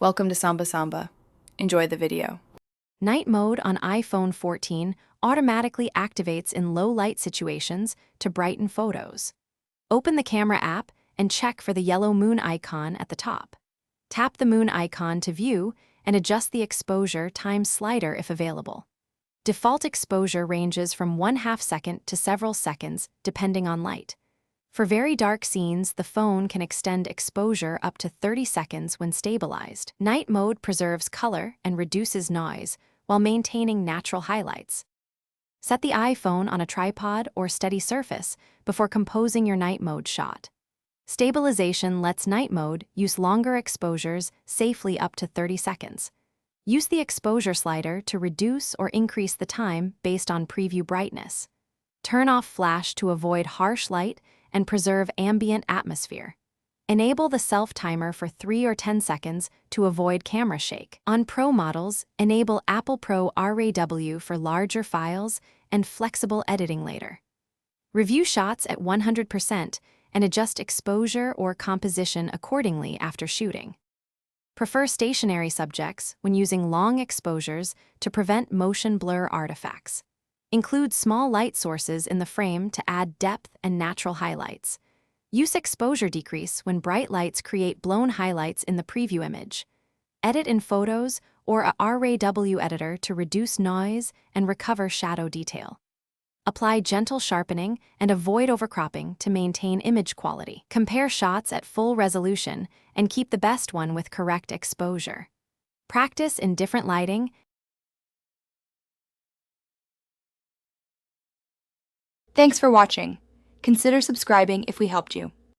Welcome to Samba Samba. Enjoy the video. Night mode on iPhone 14 automatically activates in low light situations to brighten photos. Open the camera app and check for the yellow moon icon at the top. Tap the moon icon to view and adjust the exposure time slider if available. Default exposure ranges from 1/2 second to several seconds, depending on light. For very dark scenes, the phone can extend exposure up to 30 seconds when stabilized. Night mode preserves color and reduces noise while maintaining natural highlights. Set the iPhone on a tripod or steady surface before composing your night mode shot. Stabilization lets night mode use longer exposures safely up to 30 seconds. Use the exposure slider to reduce or increase the time based on preview brightness. Turn off flash to avoid harsh light and preserve ambient atmosphere. Enable the self-timer for 3 or 10 seconds to avoid camera shake. On Pro models, enable Apple Pro RAW for larger files and flexible editing later. Review shots at 100% and adjust exposure or composition accordingly after shooting. Prefer stationary subjects when using long exposures to prevent motion blur artifacts. Include small light sources in the frame to add depth and natural highlights. Use exposure decrease when bright lights create blown highlights in the preview image. Edit in Photos or a RAW editor to reduce noise and recover shadow detail. Apply gentle sharpening and avoid overcropping to maintain image quality. Compare shots at full resolution and keep the best one with correct exposure. Practice in different lighting. Thanks for watching. Consider subscribing if we helped you.